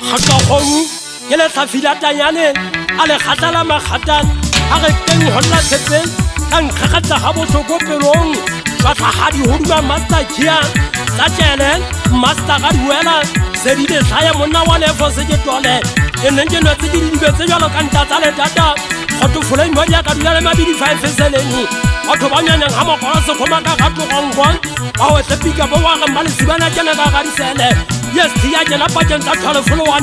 Hakahong, Yeleta Filatayane, Ale Hatala Mahatan, Areking Hola Sepen, and Kakata Haboso Gopelong, Shata Hadi Hurma Master Kia, Sachelen, Master Gaduela, Sedide Sayamona, one for Segetole, and then you know the Cantata Data, Otto Fulani Madia maybe 5 Seleni, Ottovania and Hamakosa Komaka on one, our Sepika Boa and Malisibana Janaka. Yes, the Ajanapajan Tatala Fulwan,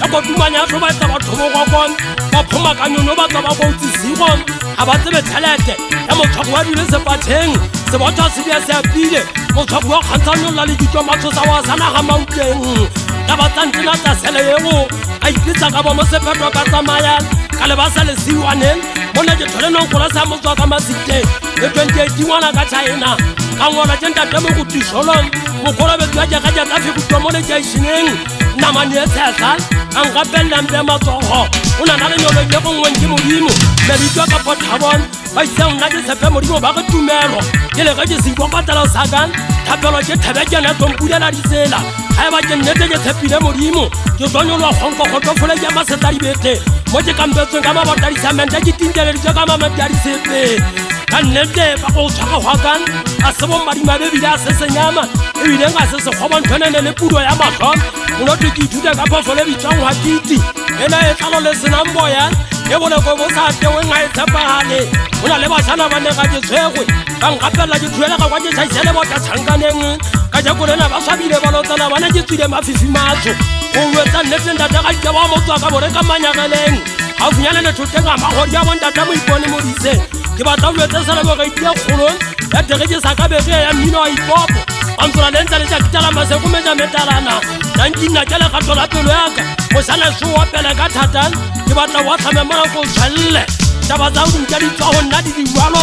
about Tumania from my Tomogon, Pomac and Novaka about to see one, about the Talente, Amotawadi is a patin, the Water Sibias Pide, Motawak Antano Lalito Matos Awasana Mountain, Tabatantinata Seleo, I did Sakamosa Patamaya, Calabasa Siwanen, Monaja Toleno Colosamo Tamasite, the 21 Agachina, and one agenda Demokuti Solon. Mukora betuaja kaja tafi kutomone jaishineng namanya sasa angapel nambe masoho una nale nyolo yeko ngwenji mulimu melitwa kapot habon baisa unaje sepe mulimo baka tumelo yele kaje singwa tala sagan tabelo je tabeja na tompuya na risela haiba je nete je sepile mulimo jo donyo lo honko khoto fule ya masetari bete moje kambezo ngama batari samenda kitindele je kama matari sepe kanete bako chaka hagan asabo marima bebida sesenyama ebilenga sese khoba ntwenene le pudo ya mahlo unothi kithuta kapha fole bitjang ha kiti ena e tlalo le senamboya e bone go bosa te we ngai tsapahale una le bashana ba ne ga ke tshegwe ba ngapela ke thuela ga kwa ke tshaisele bota tshankaneng ka ja kolena ba swabile ba lotsana bana ke tswile mafifi matso o wetsa nnete ndata ga ke ba motswa ka bore ka manyagaleng ha funyana le thotenga magodi ya bonta mo ipone mo dise ke ba tla wetsa sala bo ga itia kgolong ya tegeje sa ka bege ya mmino a ipopo Antura lenza le jakitala masekumeja metalana Nankina kele katola pelo yaka Mosana suwa pele katatan Kibata wata memana ko challe Tabazangu mjadi twaho nadi di walo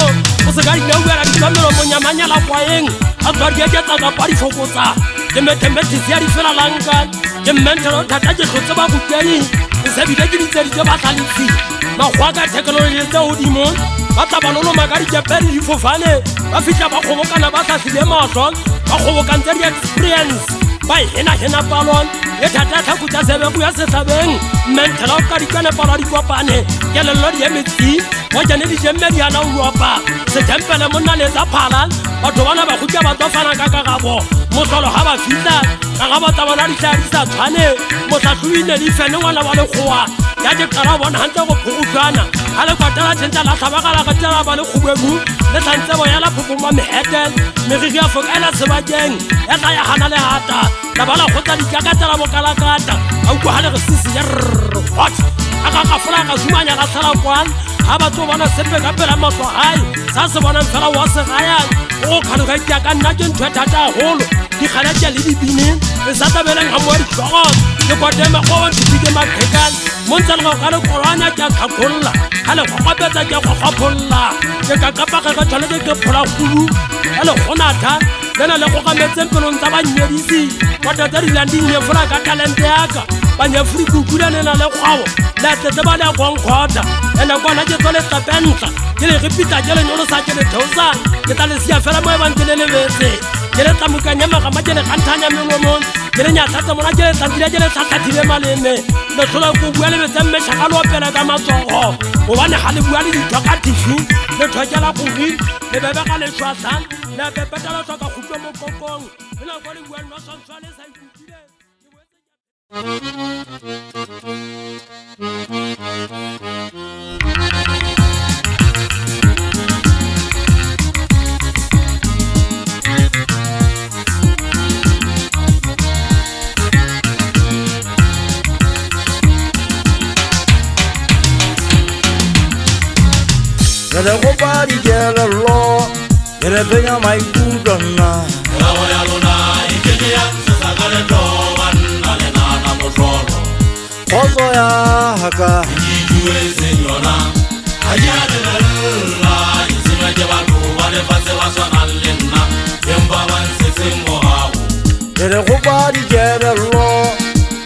Osegari nyewera kitamelo monyamanya la kwayeng Atwar geje taga pari fokosa Tembe tiziari fela langan Kementero tataje kutsaba kutei Isebide nizeri joba talisi Mahwaga teknoloji za udimon Bata balolo magari jeperi ifofane Bafita bakoboka na bata silema son Bakoboka nteri experience Bai hena balon Yetata kutasebe kuya sesabeng Mentela ukarikane balari kwa pane Yele lori yemitsi Wajane di jemberi yana uropa Setempele muna leza palan Batobana bakutia batofana kakakabo Mosolo haba fita Kakaba tabanari charisa twane Mosasuine li fene wana wale kuwa Yaje karabon hanta ko pukutwana Ale kwa tala tenta la tabakala katala bale kubegu Le tantebo yala pupuma mehetel Merigi afok ela sebajeng Eta ya hanale hata Nabala kota dikakata mo kalakata Au kwa hale resisi What? Aka fula ka zumanya ka sala kwan Haba to bana sepe ka pela maso hai Sasa bana mfala wase gaya O kanu ka tia ka najen twetata holo Di khanaja li bibini Esata bela ngamwari kwa Ke kwa tema kwa ntipike makhekan Montsal go ka le korwana tja khakolla ale go gapetsa tja go gapolla ke ka kapaka ka tshwanetse ke phola khulu ale gona tha lena le go gametse pelong tsa banyedisi kwa tata di landing le fora ka talent yaka banya free kukula nena le gwawo la tete ba le gonkgota ena kwana ke tsole tapentla ke le repeata ke le nyono sa ke le thosa ke tla le sia fela mo e bantele le betse ke le tsamukanya magama ke le khanthanya mengomong ke le nya thata mona ke le tsantsile ke le tsatsile maleme le thola go bua le betsa mme shakalo pela ka matsogo o bane ga le bua le dithoka tifi le thokela go ri le bebe ga le swatsan le bepetala tsoka go tlo mo kokong le go le bua no tshwantshwa le sa ikutile Yere go di yere lo yere penya mai kudona Lawa ya luna ikeke ya sakale to wanale na motoro Kozo ya haka Ijuwe senyona Ayade la Isima jebatu wale fase waswana lena Yemba wansese mohawu Yere go di yere lo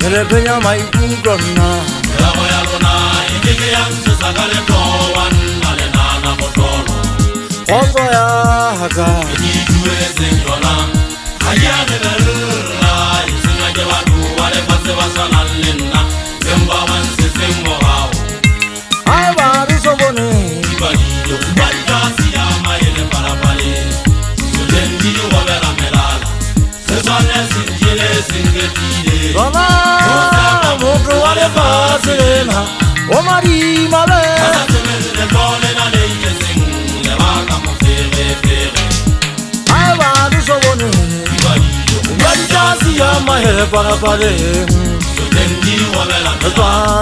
yere penya mai kudona Lawa ya luna ikeke ya sakale to wanale na motoro Kozo ya haka Ijuwe senyona Ayade la Isima ke batho ba lefatshe ba tshwanang le nna empa ba ntshetseng morao Hai ba re so bone dibadile go ba di ka siama e le palapale soleng di di gobela melala se tshwane se nkile se nketile Bona motho wa lefatshe lena o madima be sa tsebele tlole na le iketseng le ba ka mo fere Hai ba re so bone dibadile go Ba di ka siama hele palapale soleng di di gobela melala Tswale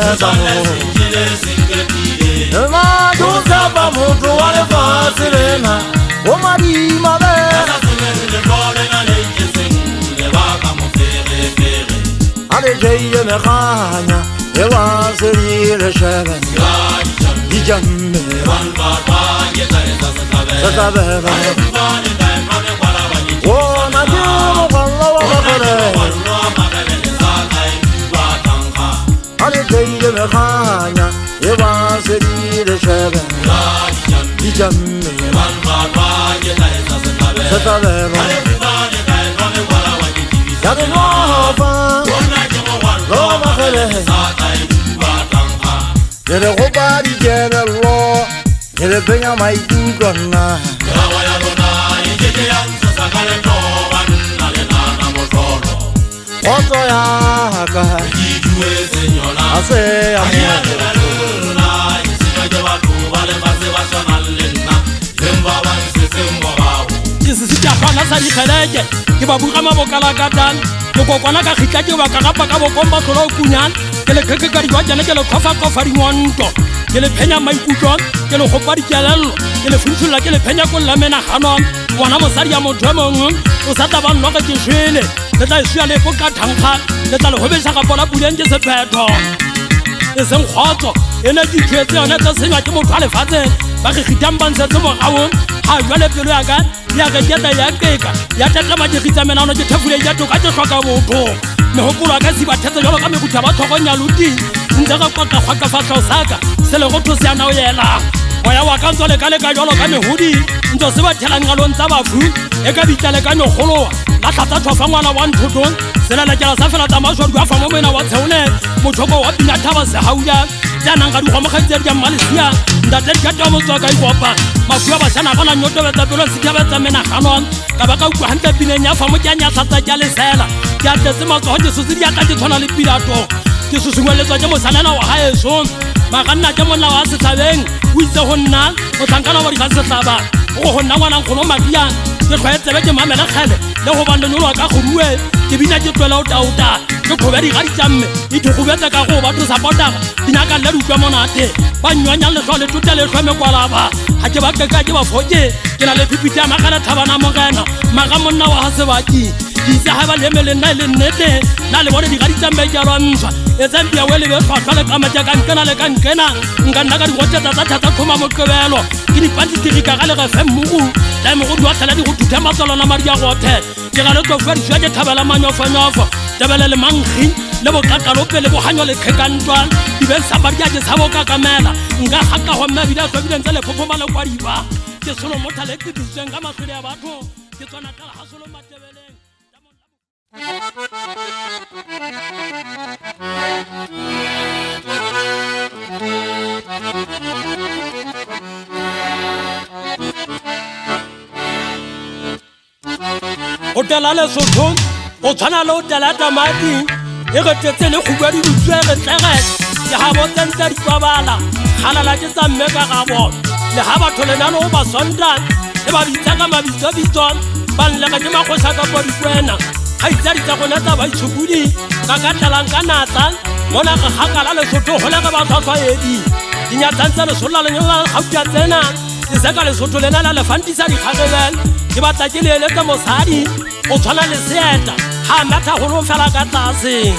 se tshwane se nkile se nketile Ma dusa ba motho wa lefatshe lena o madima be sa tsebele tlole na le iketseng le ba ka mo fere Ale jeye me khanya e wa serile shebe di jamme Satabela O na ke mo kwalla wa makale Ale jeye me khanya e wa serile shebe di jamme Satabela Ya de nova Lo makale Yere go ba di jere lo Yere penya mai kukona Oto ya ka Ase ya ke se se tša fana sa dikgeleke ke ba buga mabokala ka tane ke kokwana ka kgitla ke baka gapa ka bokomba tlhola o kunyana ke le kgeke ka dijwajane ke le kofa dingwanto ke le phenya maikutlong ke le gopa dikelello ke le funtšholola ke le phenya ko lla menaganong bona mosadi ya motho e mongwe o sa tla ba nnoge ke šwele le tla e šia lefo ka thankga le tla le gobeša gapo la puleng ke sephetho e seng kgotso e ne ditšhwetse yone tse senywa ke motho a lefatsheng ba kgekgitang ba ntshetse mogaong ga jwale pelo yaka ya reketa ya keka ya tetema digitsa menano ke thefule ya toka ke tlhoka botho megopolo a ka se bathetse jalo ka mekutha ba tlhokong ya loting ntse ga kwakagwa ka fatlhao saka se le go those yana o yela moya wa ka ntse leka-leka jalo ka mehodi ntse se bathelang ngalong tsa bafu e ka bitla le ka megoloa la tlhatsa tlhofa ngwana wa nthotong selelekela sa fela tsamaswadi a fa mo moena wa tsheone mothoko wa pinathaba segauya jaanang ga digomogetse di ka mmalesiang ntate dikata motswa ka ikopa mafu a basana gona nyotobetsa pelo sekebetsa menaganong ka ba ka ukwa gantle pineng ya fa mo ke a nyatlatsa ke a lesela ke a tletse matsogo ke sose di aka ke tshwana le pilato ke susungweletswa ke mosanena wa gaeso maganna ke monna wa setlhabeng o itse go nna motlhankana wa diga setlhaba go go nna ngwanankgono mariang ke tlhwaetsebe ke mamele kgele le go ba lenyolwa ka gorue ke bina ke twela o tauta ke kgobe digadi tša mme e dikgobetse ka go batho sapotaga dinaka le diutlwa monate ba nywanyang letlho le tota letlhwa mekwalaba ga ke ba keka ke bafoke ke na le phipiti ya magana thabana mogena maga monna wa ga sebaki ke itse ga ba leme le nna e le nnete na le bone digadi tša mme ke a lwantshwa e tsempia we lebe tlhwatlhwa le kamatša kankena le kankena nka nna ka digotsetsa tsa thata tlhoma mokebelo ke dipantitiriga ga le gefe mmogo la mogodi wa tlhela di go thuthe matsalona madi a gothe ke ga le tlofua disua ke thabela manyofonyofo tebele le mankgi le bokakalope le boganyo le kgekantwa dibeng sa madi a ke sa bokakamela nka gaka go mme bile a tsobileng tse lephopoma le kwadiba ke solo motha le ke disitsweng ka matlhole ya batho ke tswana tala ga solo matebeleng o tela Lesotho o tshwana le o tela tamati e re tetse le kgubwa di butswe re tlege ke ga botsentse dikwabala kgalala ke tsa mme ka gabo le ga batho lenane o ba sonta le ba bitsa ka mabitsobitso ba nlega ke magosa ka podikwena ga itsadi tsa gone tsa baitshokodi ka ka tlelang ka natla mona ga gakala Lesotho go le ge ba tlhwatlhwaedi dinyatsantse lesolola lenyola gautia tsena ke seka Lesotho lena la lefantisa dikgagebele ke batla ke leeletse mosadi o tshwana le seeta ga matha golo fela ka tlase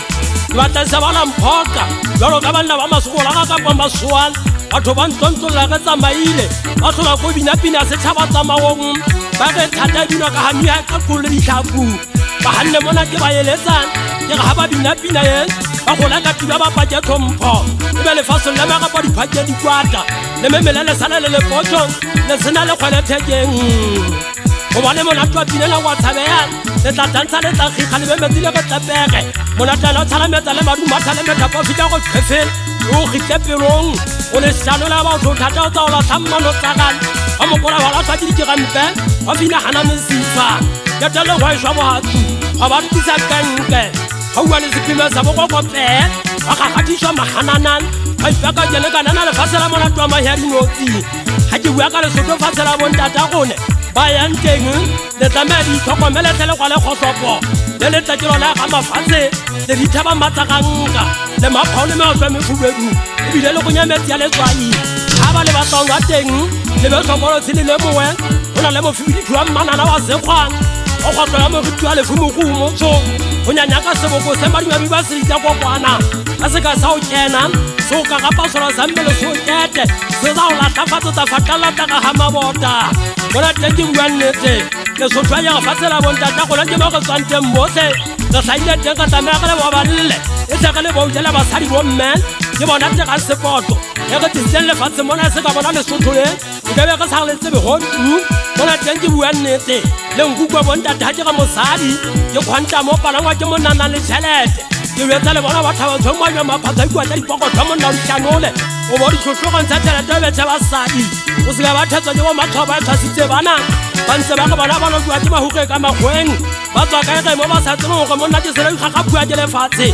ke batla se bana mphoka jalo ka banna ba masogola ga kapa masoal batho ba ntlontlolla ge tsamaile ba tlhola ko binapina ya setšhaba tsamaong ba ge thata dino ka gami ya ka kolo le ditlhaku ba ganne mona ke ba eletsang ke ga ba binapina ye ba gola ka tiba ba pake tlhompho e be lefasong le magapa diphake dikwata le memele le sala le lepotso le sena le kgwele thekeng go bane monate wa pinela wa tshabeya le tla dantsha le tla khikha le metsi le go tlapege monate la tsalametsa le maduma tsalemeta go fita go tshefel o khitse pelong o le shalola ba go thata tsa ola tsammano tsagal a mo kola wala tsa di gampe wa fina hana mesifa ya tele wa shwa bo hatu ga ba tisa kanke ga wa le sepima sa bo go pe wa ga gatiswa mahananan ga ipaka jene kana na le fasela monate wa maheri notsi ha ke bua ka le soto fasela bontata gone ba yang teng le tsamedi tlhokomele tele kwa le khosopo le tlatelo la ga mafatse le dithaba matsakanka le maphaole me otswa mefubedu ebile le go nyametsi ya letswai ha ba le batlang wa teng le be tlhokolo tsile le mowe ona le mofibidi twa manana wa sekgwang o khotlo ya mo ritual le fumukumo tso go nyanya ka seboko se madima ba se ditsa kokwana ka se ka sa o kena so ka ga pasora sa mmele so tete se za o la tafatso ta fatala ta ga ha mabota bona teng bua nnete le so twa ya fatsela bonta ta go la ke ba go tsante mbose ka sa ile teng ka tsamaya ka le ba balle e tsa ka le bo jela ba sadi bo men ke bona teng ka sepoto ya go tselle fatse mona se ka bona le sothole ke be ka sa le tsebe ho bona teng ke bua nnete le nkukwa bonta ta ke ga mosadi ke khwanta mo palangwa ke monana le chelete ke wetsa le bona ba thaba tsoma ya maphatsa kwa tsa dipoko tsa monna le tsanole o bo di tshotloga ntse thelete be tsa basadi o se ba thetsa ke bo mathoba e tshasitse bana ba ntse ba ka bana ba lwa ke ba huke ka magweng ba tswa ka ege mo ba sa tseno go monna ke sele ga bua ke le fatshe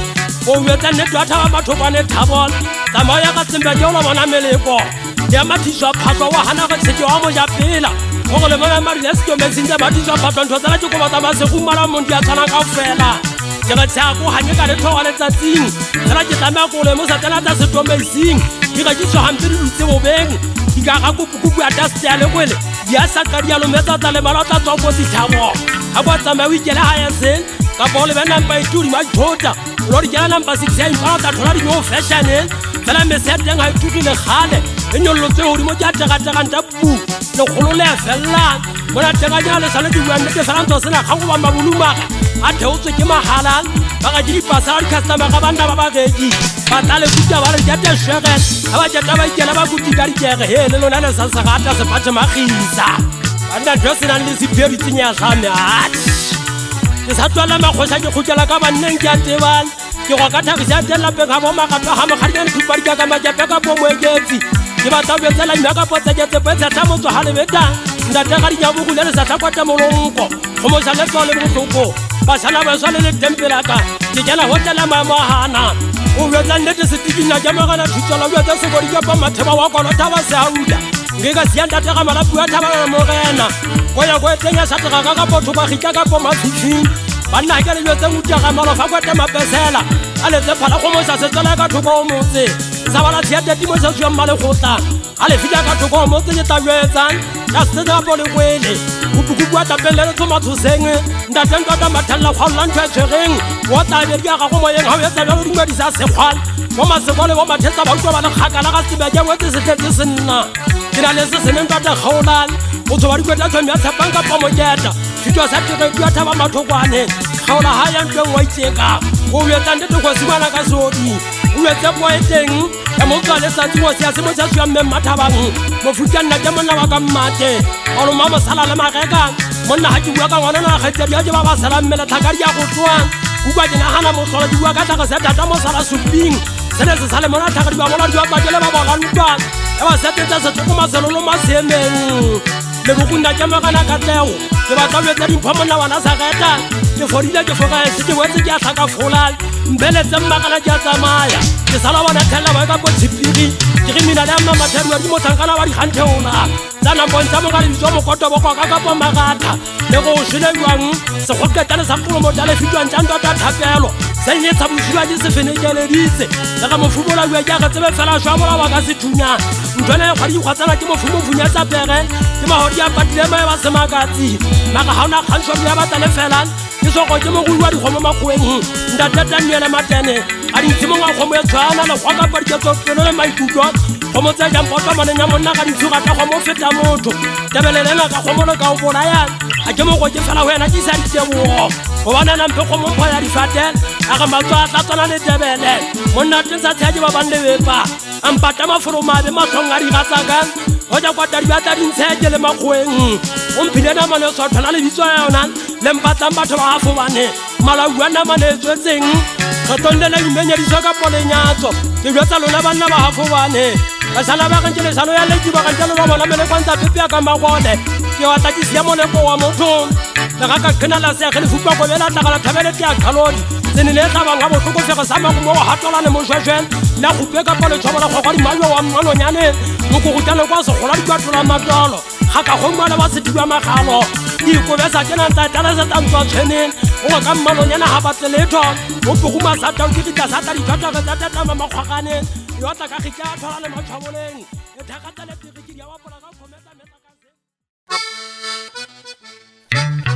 o wetsa ne twa thaba batho ba ne thabol tsamaya ka tsembe ke ola bona meleko ya mathiswa phatwa wa hana ga tsheke wa mo ja pela go le bona mari ya sto mesinja mathiswa phatwa ntho tsala ke go batla ba se go mala mondi a tsana ka fela ke ga tsa go hanye ka le thowa le tsatsing tsala ke tsamaya go le mo sa tsena tsa setomesing ke ga ditso hampe di lutse bobeng ke ga ga kupu ya dasta le kwele ya sa ka dia lo metsa tsa le mala tsa tswa go dithabo ha ba tsamaya wikela ha ya sen ka bole bana ba ituri ma thota lo di jana namba 6 ya impa ta thola di no fashion tsala me se teng ha ituri le khale e nyollo tse hodi mo ja tega nta pu le kholo le fella bona tega ja le sale di bua nnete fela ntse sena ga go ba mabuluma a theotswe ke mahala ba ga di pasala di customer ga bana ba ba gedi ba tla le kuta ba re jate shege ha ba jata ba ikela ba kuti ka dikege he le lona le sa gata se pathe magisa bana josena le siperi tsinya game ke sa tswala maghosa ke khutela ka banneng ke a tebana ke go ka thagisa tela pe ga bo magapa ha mogadiane thupadi ka majape ka bo moeketsi ke ba tsabe tsela nya ka potsa ke tse petsa tsa motso ha le beta nda tega di nyabu go le sa tsakwata molonko go mo sa le tsole le botloko ba sana ba swa le tempela ka ke jana hotela mamahana o wetsa nnete se tikinya ke magana thutsela o wetsa se go di ka ba matheba wa kono thaba se auda nge ka sianda tega mala bua thaba mo rena go ya go tsenya sa tega ka botho ba khika ka bo mathutsi banna ke le wetsa ngutya ga malo fa kwata mapesela ale tse phala go mo sa se tsela ka thoko mo tse sa bala tsiata di mo sa tswa male gotla ale fika ka thoko mo tse ta wetsa ya se da bo le kwele bua tapelle le tsoma thuseng nda tenta ta mathalla khwalla ntwe tshegeng wa ta be ya ga go mo yeng ha o etsa jalo di ngwadi sa sekgwal mo masekole mo mathetsa ba utlwa ba le khakala ga tsebe ke wetse se tletse senna ke na le se seneng ta kgaulan o tswa di kwetla tsome ya tshapang ka pomoketa fitwa sa tere di atha ba mathokwane kgaula ha ya ntwe wa itseka o yetsa ndete go simana ka sodi o yetsa poeteng ya mo tswa le sa tsimo se se mo sa tswa mme mathabang mo futana ke monna wa ka mmate o lo mama sala le mageka monna ha ke bua ka ngwana na kgetsa dia ke ba ba sala mmela thakari ya go tswa ku kwa dina hana mo sola di bua ka tsa sa tata mo sala suping sene se sale mona thakari ba bona di ba bakele ba ba lantwa e ba sa teta se tsoma selo lo masemeng le go kunda ke magana ka tleo ke ba tla betsa di phomona wana sa geta ke forile ke foka se ke wetse ke a tlaka fola mbele tse magana ke a tsamaya ke sala bona thella ba ka bo tshipiri ke re mina le mama thero di mo tsankana ba di khantheona tsana bontsha mo ga le ditso mo koto bo ka ka bo magata le go shile jwang se go ketana sa pulo mo tale fitwang tsa ta thapelo se nye tsa bushwa di se fenekele ditse le ga mofumola bua ke ga tsebe fela shwa bola wa ka se thunya ntwana ga di kgwatsana ke mofumo funya tsa pere ke mahodi a patile ba ba se makatsi maka ha ona khansho ya ba tale fela ke so go ke mo go bua di khomo makweng nda tata nyele matene a di tsimo ga khomo ya tshwana le go ka pa di tso tseno le maikutlo go mo tsa jang potwa maneng ya monna ga di tsuga ka go mo feta motho tebelelena ka go mo le ka o bolaya a ke mo go ke fela wena ke sa di tebo go bana na mpe go mo pha ya di fatel a ga matswa tla tsana le tebele monna tsa tshaje ba bande bepa ampata maforo mabe matlonga di gatsaka go ja kwa tadi ba tadi ntsheke le makweng o mphile namane o sa tshwana le bitso ya yona le mpatlang batho ba gafobane mala bua namane e tswetseng kgetong le la imenyediso ka polenyatso ke jwetsa lona banna ba gafobane ba sala ba kentse lesalo ya leki ba kentse lo bona mele kwanta pepe ya ka magole ke wa tla ke sia moleko wa motho le ga ka khena la se ga le fupa go bela tla ga thabele ke ya khalodi tsene le tla bang ga botlhoko fega sa mo mo hatolane mo shweshwe la go peka pa le tshobala go di mayo wa mmalonyane mo go gutana kwa se gola di kwatlola matolo ga ka go mmala ba se diwa magalo di go besa kena tla tla sa tantswa tshweneng o ka mmalonyane ha ba tleletho mo go ma sa tau ke di tla sa ta di thata ga tata tama makgwagane yo tla ka ge ka thola le matshaboleng e thakata le tiki ya wa pola ga khometa meta ka se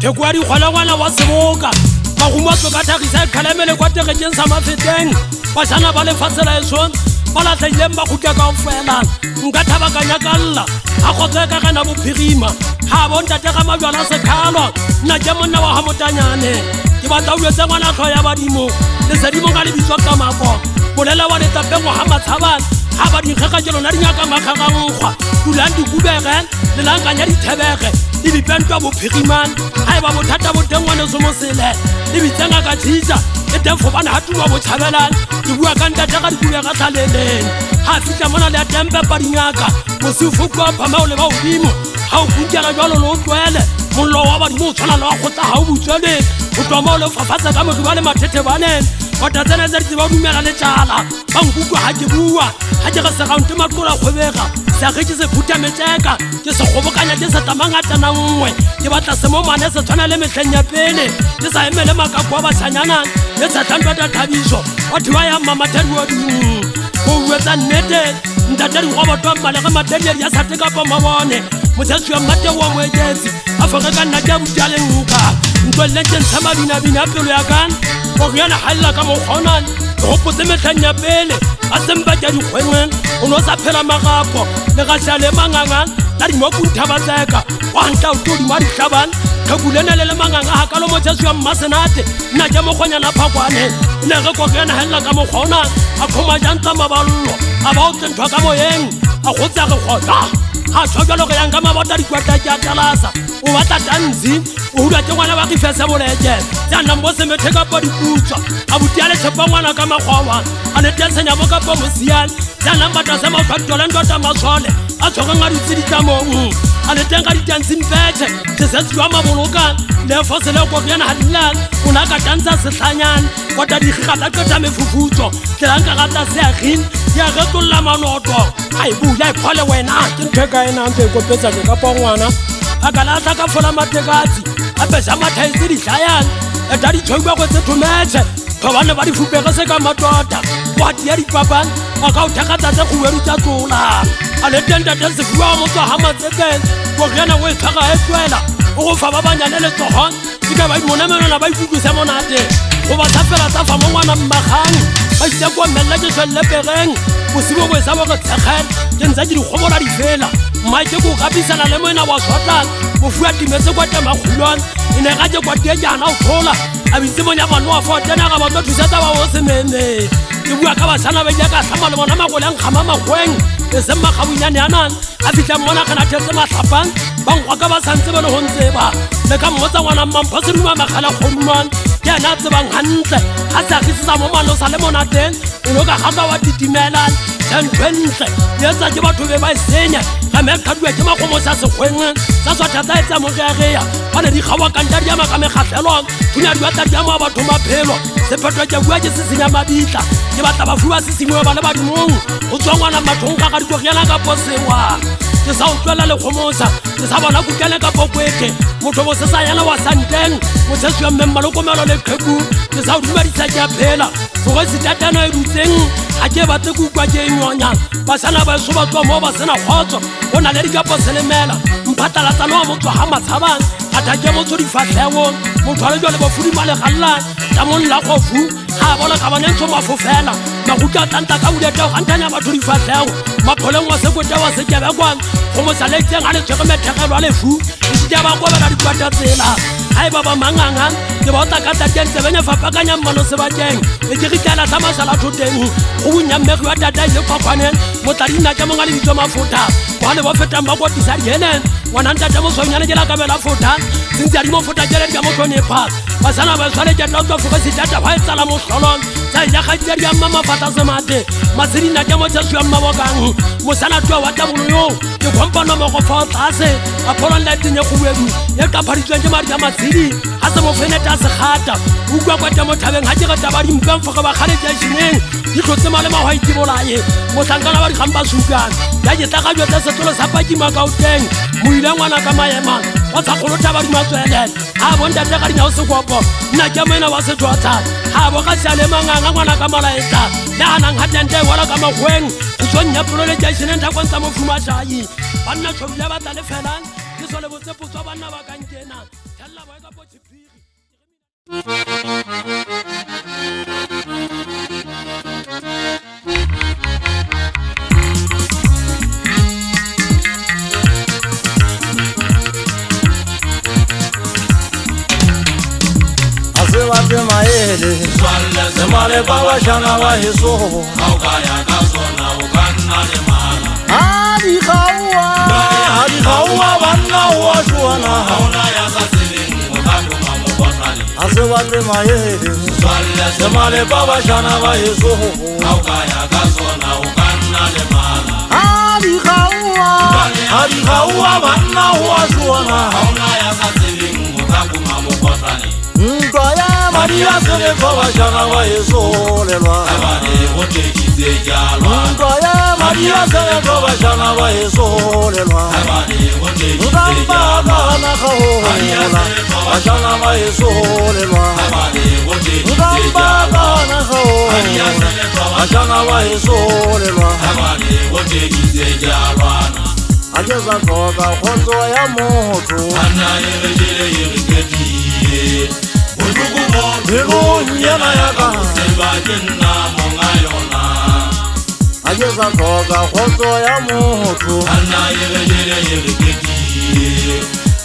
tekwadi kgolagwana wa seboka ba go motso ka thagisa khalemele kwa tegetseng sa mafeteng ba sana ba le fasela esong ba la tsaileng ba khutla ka ofela nka thabakanya kalla ha khotse ka kana bophirima ha bonta tega mabjwana se khalo nna ke monna wa ha motanyane ke ba tawetse ngwana tlho ya badimo le sedimo ga le bitswa ka mako bolela wa letapeng wa ha matshabana ha ba di khega jelo na di nyaka makgagangwa dulang di kubege le lankanya di thebege di dipentwa bophiriman ha ba bothata bo tengwane so mosele di bitsenga ka tshisa e tefo bana ha tuwa bo tshabelang ke bua ka ntate ga di kubega tsaleleng ha fitla mona le tempe pa di nyaka mo se fukwa pa maole ba udimo ha o kutela jalo lo twele mollo wa ba di mo tshwana la go tla ha o butswele o twa mo le fafatsa ka mo ba le mathete baneng bata tsena tse di ba dumela le tsala ba nkukwa ha ke bua ha ke ga se ga ntwe makola khobega sa ge ke se phutha meteka ke se gobokanya ke se tamangata na nngwe ke batla se mo mane se tshwana le metlhenya pele ke sa emele makakwa ba tshanyana le sa tlantwa ta thabiso batho ba ya mamathedi wa di go wetsa nnete ntate di go batwa male ga matedi ya sa teka pa mabone motsetsi wa mate wa moetsi a fore ka nna ke butale nka ntwelle ke ntsha mabina bina pelo ya kan go yana halla ka mo khonana go potse metlhanya pele a semba ke di khwenwen o no sa phela magapo le ga shale manganga ta di mo kuntha ba tseka wa ntla o to di mari hlaban khagulena le manganga ha ka lo motsetsi wa mmasenate nna ke mo khonyana phakwane le ge go yana halla ka mo khona a khoma jantsa maballo a ba o tsentwa ka moyeng a go tsa go khona ha tshogelo go yang ka mabota di kwata ke atalasa o batla tanzi o hula ke ngwana ba ke fese boleke tsana mo se metheka pa diputswa a butiale tshepa ngwana ka magwawa a le tensenya mo ka pa mosial tsana mbata se ma fattola ndota masole a tshoga ngadi tsidika tsamong a le tenga di tanzi mpetse se se tswa maboloka le fose le go yana hadilal ona ka tantsa se tlhanyana kwata di gata ka mefufutso tlanka gata se agin ya ga tolla manoto ai bula e phole wena ke ntheka ena ntse go petsa ke ka pa ngwana a ka la ka fola matekatsi a pesa mathaitsi di hlayang e tadi tshogwa go tse thometse thobane ba di fupega se ka matota kwa di ya di papang a ka o thakatsa tse go weru tsa tsola a le tenta tse se bua mo tsa ha matseke go gena we tshaka e twela o go fa ba banyane le tsohon di ka ba mona mena ba ikutlwisa monate go ba tsafela tsa fa mo ngwana mmagang ba itse go mmella ke shwelle pereng bosibo bo sa bo go tshegela ke ntse di gobola di fela mma ke go gapisana le moena wa swatla go fua timetse kwa temagulwan e ne ga je kwa tie jana o thola a bitse mo nya bana wa fa tena ga ba tlo thusa tsa ba o se meme ke bua ka ba sana ba ja ka tlhama le bona magolang khama magweng e se magabunyane anan a fitla mona kana thetse matlhapang ba ngwa ka ba santse ba le hontse ba le ka mmotsa ngwana mmampa se ruma magala khonman ya na tsebang hantle a sa khitsa mo mano sa le mona teng o no ka gaka wa ditimelan tshentwentle yetsa ke batho be ba senya ga me ka dua ke magomo sa segweng sa swatha tsa etsa mo gereya bana di gawa kanta di ama ka megatlhelong thunya di batla di ama batho maphelo se phetwa ke bua ke se senya mabitla ke batla ba fuwa se sengwe ba le ba dimong go tswa ngwana mathong ka ga di go gela ka posewa ke sa utlwela le khomosa ke sa bona kutlele ka pokweke motho bo se sa yana wa santeng mo tshetswa mmemma lo komelo le kheku ke sa udumedisa ke a phela go se tatana e dutseng a ke batse ku kwa ke nyonya ba sana ba so ba tswa mo ba sena khotso bona le dikapo selemela mphatala tsalo mo tswa ha matshabang ata ke mo tsodi fatlhewo motho a le jole ba fudi male galla ta monna go fu ha bona ka bana ntso mafofela magutla tanta ka uleta go antanya batho difatlhego mapholeng wa sekote wa sekebekwa go mosaletseng a le tshegomethegelo a lefu ea ba kobela dikwata tsela ga e ba ba manganga ke ba o takatateng tsebenya fapakanya mmano sebakeng e ke ritela sa masalathoteng go bonya mmegi wa tata ile kgokgwane motladina ke monga le ditso mafota go le bo fetang ba kotisa diene ngwana ntate mosonyane ke la kabela fota sentse a di mo fota kele di ka motlhonepa basana ba tshwanetse tla tswa foka setata ba e tsala motlholong tsa ja ga tse di amma mafata semate matsedina ke mo tsetswa mmabokang mosana twa wa tabolo yo ke kompano mo go fa tlase a pholong la tenye go buedu e ka phaditsweng ke madi ka matsedi ga se mo feneta se gata o kwa kwa tamo thabeng ga ke ga taba di mpang foka ba khale tsa shineng di tlotse malema go itibolaye motlankana ba di gamba suka ya ke tla ga jwa tsa setolo sa pakima ka uteng mo ile ngwana ka maema wa tsa go lotha ba di matswele a bonta tsa ga di nao se kopo nna ke mena wa se twatsa ha bo ka tsale manganga ngwana ka malaetsa la nang hatente wala ka magweng go tsonnya polole tsa shineng tsa kwanta mo fumashayi banna tshobile ba tla le felang ke sole botse putswa banna ba ka nkena tella ba ka potshipiri Asewate maele Semale bawa shana wa hiso Haukaya ka sona ukanna le mala Hadi khawa wanna wa shuana Hauna ya sa siling ukakuma mubotali Asewate maele Semale bawa shana wa hiso Haukaya ka sona ukanna le mala Hadi khawa wanna wa shuana Hauna ya sa siling ukakuma mubotali Nkwaya Maria sele bawa shana wa hiso lelwa Abane otekise jalwa Nkwaya Maria sele bawa shana wa hiso lelwa Abane otekise Ngamba jalwa na khaola Washana wa hiso lelwa Abane otekise Ngamba jalwa na khaola Washana wa hiso lelwa Abane otekise jalwa Ajeza koga khonzo ya moto Ana yele yele Utukumo Bigo nyana yaka Seba jenna monga yona Ajeza koga khonzo ya moto Ana yele keki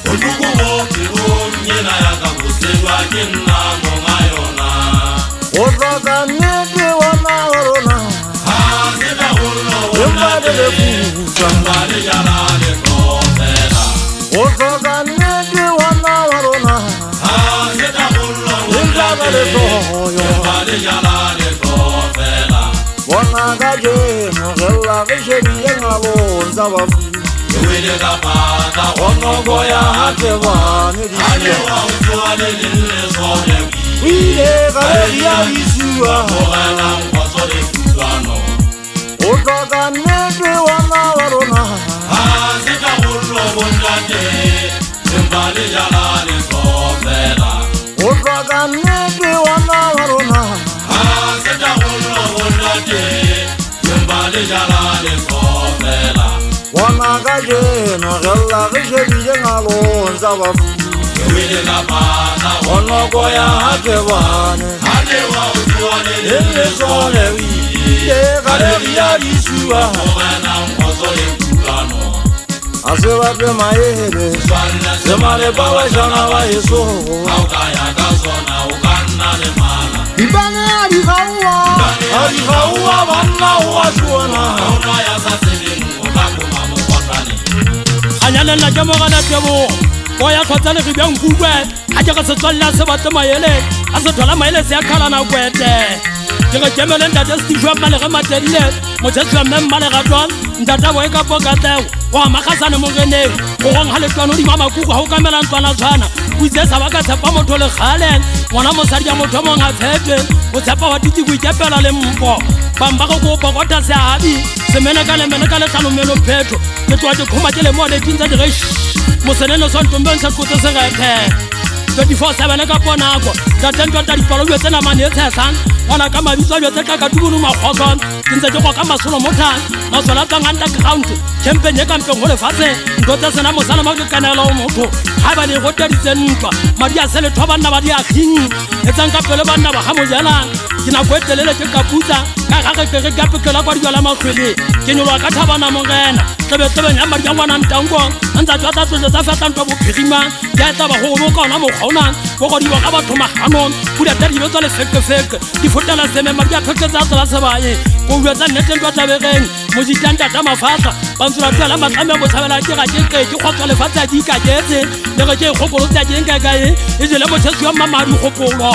Utukumo bigo nyana yaka Seba jenna monga yona Otraka nidi wana orona Ha seba hullo Yembade le kusa Mbade jala le kofela Otraka nidi wana orona Ha seba hullo Yembade le toyo Mbade jala le kofela Wana gaje Nogela gisheri yengalonza wafu Uwele kapata Ono goya hate wani Ale diye wa utuale lile sone Ile gare ya isua Ogana mkwasole kutwano Otraka nidi wana orona Seta hullo bundate Simbali jalale kofela Otraka nidi wana orona Seta hullo bundate Simbali jalale kofela Wana gaje Nogela gisheri yengalonza wafu Uwele kapata Ono goya hate wani Ale wa utuale lile sone Ile gare ya isua Ogana mkwasole kutwano Asewate maele Swanna Semale bawa shana wa hiso Haukaya ka sona ukanna le mala Ibane Adi khawa wanna wa shuana Hauna ya sa siling ukakuma mubotali anyanela ke mogana tebo go ya tlhotsa le gibjang kukwe ga ke go se tswalela se bate maele a se thola maele se ya khalana kwete ke ge kemeleng ntate steve mmalege matedile motsetsi wa mme mmalegatwa ntata boe ka pokateo go amagasane mogeneng go gong ga letwano dima makuku ga o kamela ntlwana tshwana o itse sa ba ka tshepa motho le kgale ngwana mosadi ya motho mong a tshepwe o tshepa wa titi go ikepela le mpo bang ba go ko pokota seabi semene ka letlhano melophetho ke tloa ke kgoma ke lemoa le kintse dire mosenene sontombeng sa tlotse segethe 24/7 ka ponako tatentota dipalo dilo tse namane e tshesang gona ka mabitso a dilo tse ka katubunu makgoson ke ntse ke go ka masolo mothang masola tsang underground campaign e kampeng go lefatshe ntho tse sena mosala mo ke kanela o motho ga ba le go teditse ntwa madi a sele thoba nna ba di a khing e tsang ka pele banna ba ga mojelang ke nako e telele ke ka putsa ka ga ke re ka pekela kwa diwa la mahlwele ke nyolwa ka thabana mongena tebe nya mari ya ngwana ntango ntsa tswa tsa tsa fata ntwa bophirima ya taba go bo kona mo kgona go go diwa ka batho magano pula tadi be tsale feke di fotela seme mari ya pheketsa tsala sebaye go bua tsa nnete ntwa tabegeng mo ditanta ta mafata bantsula tsala matlame bo tshabela ke ga ke kgotswa lefatsa di ka jetse le ge ke gopolo tsa jeng ka kae e jele mo tshetswa mamadi gopolo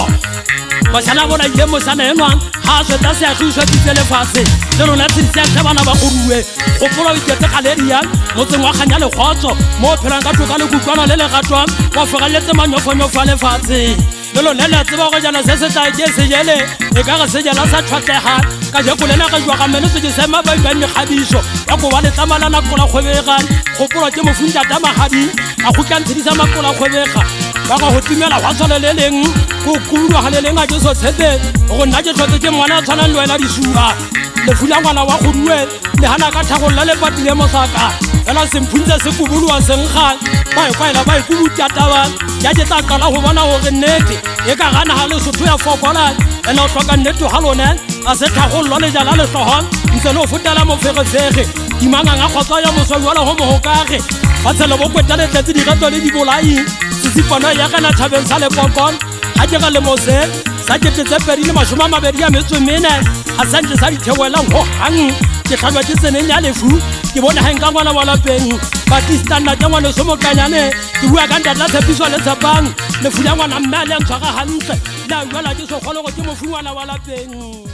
basana bona ile mo sana enwa ha se ta se a khuswa tsele fase le rona tshitse tsa bana ba goruwe gopolo ke tsa galeria mo tsengwa khanya le khotso mo phelang ka toka le kutlwana le gatwa wa fogaletse manyofo fa le fatse le lo le tseba go jana se tla ke se jele e ka ga se jela sa tshwatlega ka je kolena ka jwa ga meno se ke sema ba ba mekhabiso ya go ba le tsamalana kola khwebega gopolo ke mofunda ta magadi a go tlantshisa makola khwebega ba go timela wa tsole le leng go kulwa haleleng a ke so tshepe go nna ke tlhotse ke mwana tshwana le wena di sua le fula ngwana wa goduwe le hana ka thagolla le patile mosaka ela semphunza se kubulwa senkga ba e kwaela ba e kubutya taba ya ke tla kala go bona gore nnete e ka gana ha le sotho ya fokola ena o hloka nnete ha lone a se thagollo le jala le hloho ntse le fotela mo fegefege dimanganga khotsa ya moswa wala ho mo hokage ba tsela bo kweta le tletse di gato le di bolai sisipana ya kana thabeng sa le popon ha ke ga le mose sa ke tse pedi le mashoma mabedi ya metso mene ha santse sa di thewelang ho hang ke tlhalwa ke tseneng ya lefu ke bona ha nka ngwana wa lapeng Batista nna ke ngwana somo kanyane ke bua ka ntatla tshepiswa le tshepang le fula ngwana mme le ntshwara hantle la jwala ke so kgolo go ke mofu ngwana wa lapeng